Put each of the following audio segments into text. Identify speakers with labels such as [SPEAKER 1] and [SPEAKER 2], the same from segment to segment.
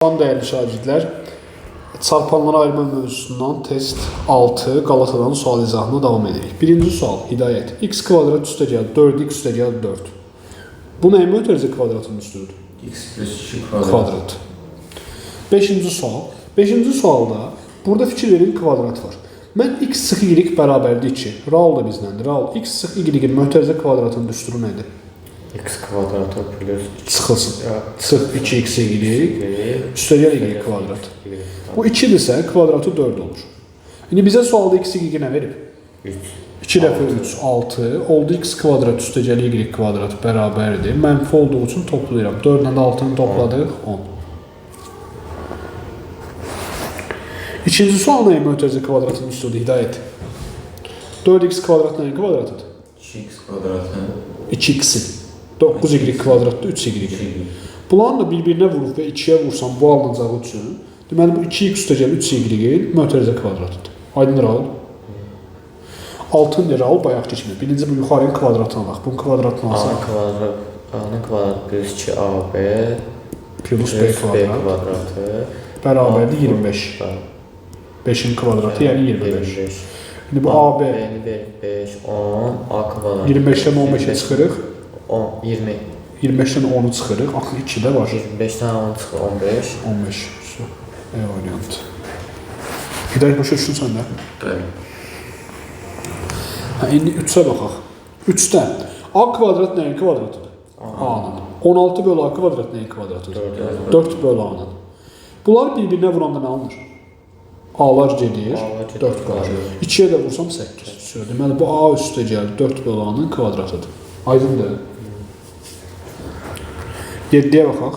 [SPEAKER 1] Salam değerli şagirdler, çarpanlara ayırma mövzusundan test 6 Galata'dan sual izahına devam edirik. Birinci sual, hidayət. X kvadrat üstə gəl 4, x üstə gəl 4. Bu nəyin mötərizə kvadratının üstüdür?
[SPEAKER 2] X plus 2
[SPEAKER 1] Kvadrat. Beşinci sual. Beşinci sualda burada fikir verin kvadrat var. Mən x sıx y bərabərdir 2. Raul da bizləndir. Raul, x sıx y-in mötərizə kvadratının üstürü nədir?
[SPEAKER 2] X kvadratı plus
[SPEAKER 1] Sıxılsın. Sıx 2x y üstə gəl y kvadrat. Bu 2-dirsə kvadratı 4 olur. İndi bizə sualda x y nə verib?
[SPEAKER 2] 3.
[SPEAKER 1] 2 dəfə 3, 6. Oldu x kvadrat üstə gəl y kvadrat bərabərdir. Mənfi olduğu üçün toplayıram. 4 ilə 6-nı topladıq, 10. İkinci sual nəyin mötərizə kvadratının üstüdür? Hidayət. 4x kvadrat nəyin kvadratıdır?
[SPEAKER 2] 2x kvadratı
[SPEAKER 1] 2x'in. 9y kvadratda 3y. Bunların da bir-birinə vurub və 2-yə vursam bu alınacağı üçün, deməli bu 2x üstə gəl 3y mötərizə kvadratıdır. Aydın Raul? 6-nı Raul bayaqki kimi. Birinci bu yuxarının kvadratına alaq. Bunun kvadratını alsaq.
[SPEAKER 2] A'nın kvadratı plus 2AB
[SPEAKER 1] Plus b kvadrat. Bərabərdir 25. 5'in kvadratı yəni 25. İndi bu AB.
[SPEAKER 2] B'ni 5, 10, A kvadratı.
[SPEAKER 1] 25'dən 15'e çıxırıq.
[SPEAKER 2] 10, 20.
[SPEAKER 1] 25'dən 10'u çıxırıq. Axı 2-də var.
[SPEAKER 2] 25'ten 10 çıxır, 15.
[SPEAKER 1] 15. E variant. Hidayət başa düşün sən də.
[SPEAKER 2] Bəli.
[SPEAKER 1] İndi 3'ə baxaq. 3'də A kvadrat nəyin kvadratıdır? A-nın. 16 bölü A kvadrat nəyin kvadratıdır? 4 bölü A-nın. Bunlar bir-birinə vuranda nə alınır? A'lar gedir, 4 qalır. 2'yə də vursam 8. Deməli bu A üstə gəlir 4 bölü A-nın kvadratıdır. Aydındır. 7'yə baxaq.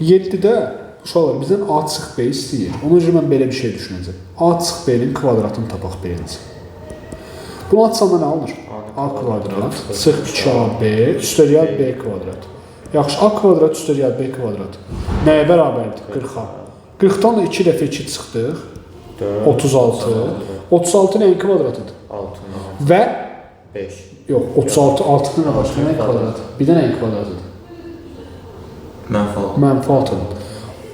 [SPEAKER 1] 7'də uşaqlar bizdən A çıx B istəyir. Ona görə mən belə bir şey düşünəcəm. A çıx B-nin kvadratını tapaq birinci. Bunu atsanda nə alınır? A kvadrat çıx 2AB üstə gəl B kvadrat. Yaxşı, A kvadrat üstə gəl B kvadrat. Nəyə bərabərdir? 40-a. 40-dan da 2 dəfə 2 çıxdıq. 36. 36 nəyin kvadratıdır?
[SPEAKER 2] 6'nın
[SPEAKER 1] Və
[SPEAKER 2] 5.
[SPEAKER 1] yox, 36 6-nın da başqa nəyin kvadratıdır? Bir də nəyin kvadratıdır? Mənfi 6-dır.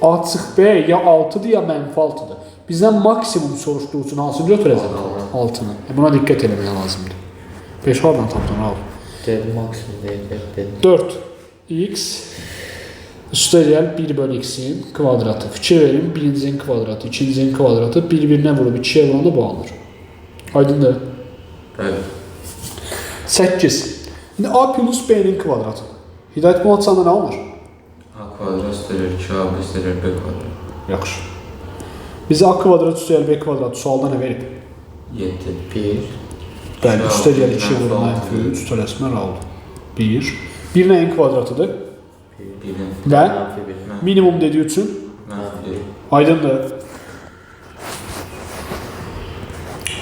[SPEAKER 1] A çıx B ya 6'dır ya mənfi 6'dır. Bizdən maksimum soruşduğu üçün hansı götürəcək? 6-nı. Buna diqqət eləmək lazımdır. 5 hardan tapdın al?
[SPEAKER 2] Dedi maksimum deyil.
[SPEAKER 1] 4x üstə gəl 1 bölü x'in kvadratı. Fikir verin, birincinin kvadratı, ikincinin kvadratı bir-birinə vurub 2'yə vuranda bu alınır. Aydındır?
[SPEAKER 2] Bəli.
[SPEAKER 1] 8. İndi A plus B'nin kvadratı. Hidayət bunu atsanda nə alınır?
[SPEAKER 2] A kvadrat üstəlir 2AB üstəlir B kvadrat.
[SPEAKER 1] Yaxşı. Bizə A kvadrat üstə gəl B kvadratı sualda nə verib?
[SPEAKER 2] 7, 1.
[SPEAKER 1] Bəli, üstə gəl 2 vurma mənfi 3 tələsmə aldı. 1. 1 nəyin kvadratıdır?
[SPEAKER 2] 1'in
[SPEAKER 1] Və minimum dediyi üçün aydındır.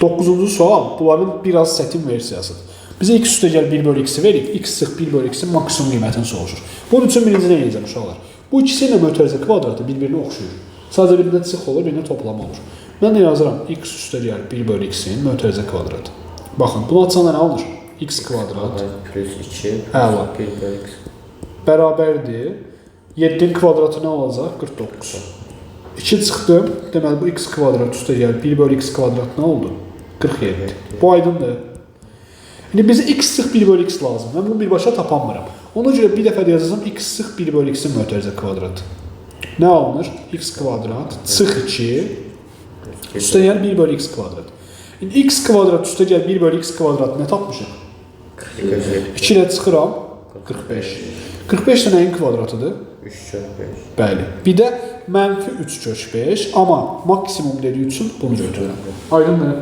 [SPEAKER 1] 9-cu sual bunların biraz çətin versiyasıdır. Bizə x üstə gəl 1 bölü x'i verik. X sıx 1 bölü x'in maksimum qiymətini soruşur. Bunun üçün birinci nə edəcəm uşaqlar? Bu ikisi ilə mötərizə kvadratı bir-birinə oxşuyur. Sadəcə birində sıx olur, birində toplama olur. Mən də yazıram x üstə gəl 1 bölü x'in mötərizə kvadratı. Baxın, bunu atsanda nə alınır? X kvadrat
[SPEAKER 2] plus 2
[SPEAKER 1] Əla.
[SPEAKER 2] 1 bölü x.
[SPEAKER 1] Bərabərdir. 7'nin kvadratı nə olacaq? 49. 2 çıxdı. Deməli bu x kvadrat üstə gəl 1 bölü x kvadrat nə oldu? 47. Bu aydındır. İndi bizə x sıx 1 bölü x lazım. Mən bunu birbaşa tapanmıram. Ona görə bir dəfə də yazacağım x sıx 1 bölü x'in mötərizə kvadratı. Nə alınır? X kvadrat sıx 2 üstə gəl 1 bölü x kvadrat. İndi x kvadrat üstə gəl 1 bölü x kvadrat nə tapmışıq? 2 ilə çıxıram 45. 45 də nəyin kvadratıdır?
[SPEAKER 2] 3 kök 5.
[SPEAKER 1] Bəli. Bir də mənfi 3 kök 5, amma maksimum dediyi üçün bunu götürürəm. Aydındır?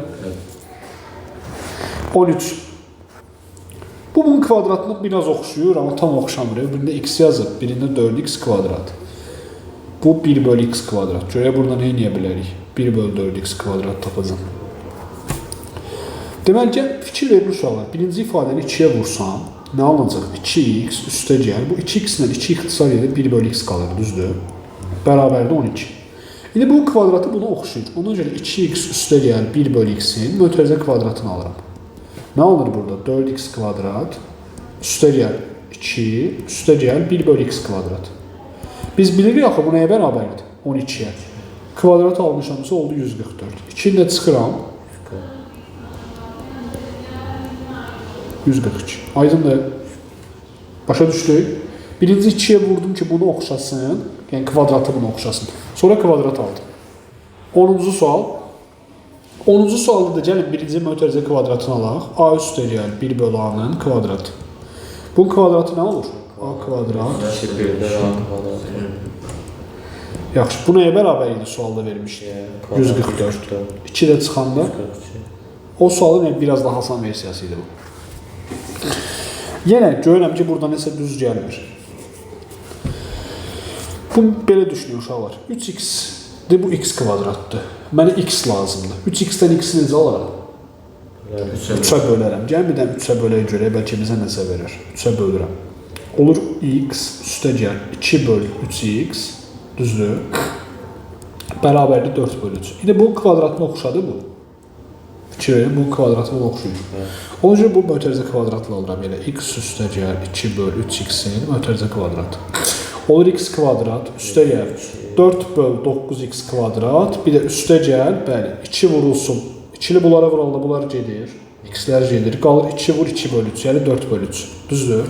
[SPEAKER 1] 13. Bu bunun kvadratını biraz oxşuyur, amma tam oxşamır. Birində x yazıb, birində 4x kvadrat. Bu 1 bölü x kvadrat. Görək burada nə edə bilərik? 1 bölü 4x kvadrat tapacağım. Deməli, fikir verin uşaqlar. Birinci ifadəni 2'yə vursam, nə alınacaq? 2x üstə gəl. Bu 2x ilə 2 ixtisar edir, 1 bölü x qalır, düzdür? Bərabərdə 12. İndi bunun kvadratı buna oxşuyur. Ona görə 2x üstə gəl 1 bölü x'in mötərizə kvadratını alıram. Nə alınır burada? 4x kvadrat üstə gəl 2 üstə gəl 1 bölü x kvadrat. Biz bilirik axı bu nəyə bərabərdir? 12-yə. Kvadrat almışamsa oldu 144. 2-ni də çıxıram. 142. Aydındır. Başa düşdük. Birinci 2-yə vurdum ki bunu oxşasın. Yəni kvadratı bunu oxşasın. Sonra kvadrat aldım. 10-cu sual. 10-cu sualda da gəlin birinci mötərizə kvadratını alaq. A üstə gəl 1 bölü A-nın kvadratı. Bunun kvadratı nə olur? A kvadrat.
[SPEAKER 3] 2 birdən A kvadrat.
[SPEAKER 1] Yaxşı, bu nəyə bərabər idi sualda vermişdi? 144. 2 də çıxanda o sualın biraz daha asan versiyası idi bu. Yenə görürəm ki, burada nəsə düz gəlmir. Bunu belə düşünün uşaqlar. 3x-dir, bu x kvadratdır. Mənə x lazımdır. 3x-dən x-i necə alaram? 3-ə bölərəm. Gəlin bir dənə 3-ə bölək görək, bəlkə bizə nəsə verir. 3-ə bölürəm. Olur x üstə gəl 2 böl 3x, düzdür? Bərabərdir 4 böl 3. İndi bu kvadratına oxşadı bu. Fikir verin, bu kvadratına oxşuyur. Ona görə bu mötərizə kvadratla alıram. Yəni x üstə gəl 2 böl 3x-in mötərizə kvadratı. Olur x kvadrat, üstə gəl 4 böl 9x kvadrat, bir də üstə gəl, bəli, 2 vurulsun. 2-li bunlara vuranda bunlar gedir, x-lər gedir. Qalır 2 vur 2 böl 3, yəni 4 böl 3. Düzdür?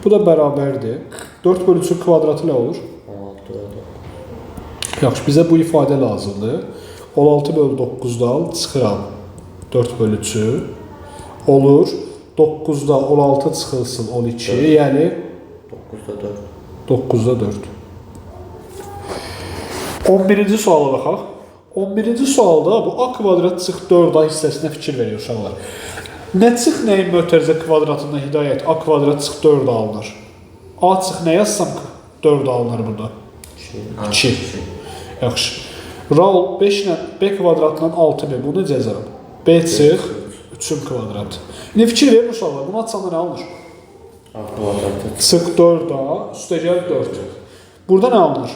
[SPEAKER 1] Bu da bərabərdir. 4 böl 3-ün kvadratı nə olur?
[SPEAKER 3] 16.
[SPEAKER 1] Yaxşı, bizə bu ifadə lazımdır. 16 böl 9-dan çıxıram 4 böl 3-ü. Olur. 9-da 16 çıxılsın 12, yəni
[SPEAKER 3] 9-da 4.
[SPEAKER 1] 9-da 4. 11-ci suala baxaq. 11-ci sualda bu a kvadrat çıx 4a hissəsinə fikir verir uşaqlar. Nə çıx nəyin mötərizə kvadratında hidayət? A kvadrat çıx 4a alınır. A çıx nə yazsam 4a alınır burada? 2. Yaxşı. Raul 5 ilə b kvadratından 6b. Bu necə yazaram? B çıx 3-ün kvadratı. İndi fikir verin uşaqlar. Bunu açsanda nə alınır?
[SPEAKER 3] A kvadratı
[SPEAKER 1] Çıx 4a, üstə gəl 4. Burada nə alınır?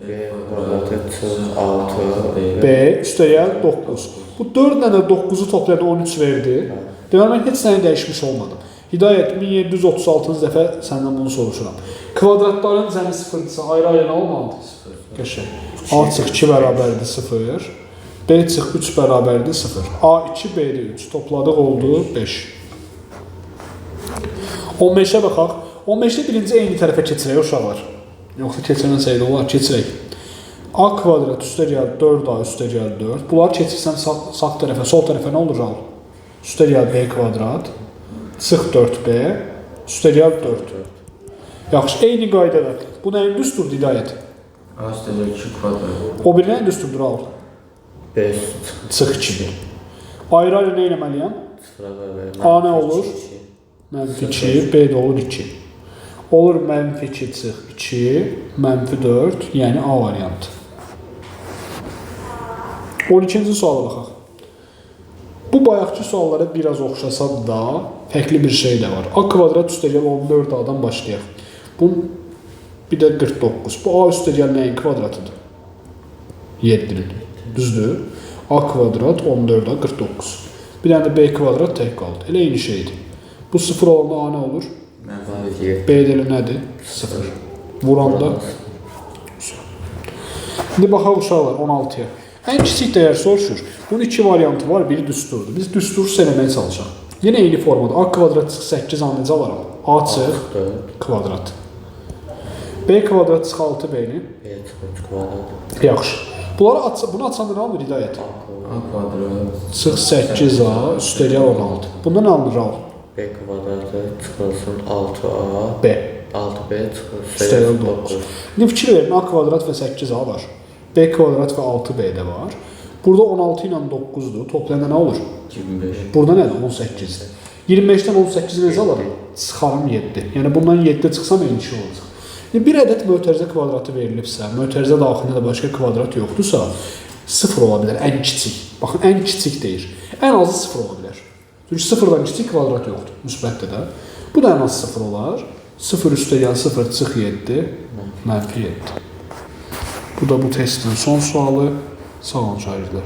[SPEAKER 3] B kvadratı çıx 6.
[SPEAKER 1] B, üstə gəl 9. Bu 4 ilə də 9-u toplayan 13 verdi. Deməli, mən heç səni dəyişmiş olmadım. Hidayət, 1736-cı dəfə səndən bunu soruşuram. Kvadratların cəmi sıfırdırsa, ayrı-ayrı nə olmalıdır? Qəşəng. A çıx 2 bərabərdir 0. B çıx 3 bərabərdir 0. A 2, B də 3. Topladıq oldu 5. 15-ə baxaq. 15-də birinci eyni tərəfə keçirək uşaqlar. Yoxsa keçirməsəydə olar, keçirək. A kvadrat üstə gəl 4A üstə gəl 4. Bunları keçirsəm sağ tərəfə, sol tərəfə nə olur? Üstə gəl B kvadrat. Çıx 4B. Üstə gəl 4. Yaxşı, eyni qaydada. Bu nəyin düsturdur hidayət?
[SPEAKER 2] A üstə gəl 2 kvadrat.
[SPEAKER 1] O bir nəyin düsturdur al?
[SPEAKER 3] B
[SPEAKER 1] Çıx 2-dir. Ayrı-ayrı nə eləməliyəm? A nə olur? Mənfi 2, B də olur 2. Olur mənfi 2 çıx 2, mənfi 4, yəni A variantı. 12-ci suala baxaq. Bu bayaqki suallara biraz oxşasam da fərqli bir şey də var. A kvadrat üstə gəl 14A-dan başlayaq. Bunun bir də 49. Bu A üstə gəl nəyin kvadratıdır? 7-nin. Düzdür? A kvadrat 14A 49. Bir dənə də B kvadrat tək qaldı. Elə eyni şeydir. Bu 0 olanda A nə olur? B deli nədir? 0. Vuranda. İndi baxaq uşaqlar 16-ya. Ən kiçik dəyər soruşur. Bunun 2 variantı var, biri düsturdur. Biz düsturu eləməyə çalışaq. Yenə eyni formada. A kvadrat çıx 8 A necə alaram? A çıx kvadrat. B kvadrat çıx 6B-ni.
[SPEAKER 3] B çıx 3 kvadrat.
[SPEAKER 1] Yaxşı. Bunu açanda nə alır hidayət?
[SPEAKER 2] A kvadrat
[SPEAKER 1] Çıx 8A üstə gəl 16. Bunda nə alır al?
[SPEAKER 3] B kvadratı çıxılsın 6A.
[SPEAKER 1] B.
[SPEAKER 3] 6B çıxılsın
[SPEAKER 1] Üstə gəl 9. İndi fikir verin, A kvadrat və 8A var. B kvadrat və 6B də var. Burada 16 ilə 9-dur. Toplayanda nə olur?
[SPEAKER 2] 25.
[SPEAKER 1] Burada nədir? 18-dir. 25-dən 18-i necə alaram? Çıxarım 7. Yəni bundan 7 çıxsam eyni şey olacaq. Bir ədəd mötərizə kvadratı verilibsə, mötərizə daxilində başqa kvadrat yoxdursa, 0 ola bilər, ən kiçik. Baxın, ən kiçik deyir. Ən azı 0 ola bilər. Çünki 0-dan kiçik kvadrat yoxdur, müsbətdə də. Bu da ən az 0 olar. 0 üstə gəl 0 çıx 7, mənfi 7. Bu da bu testin son sualı. Sağ olun şagirdlər.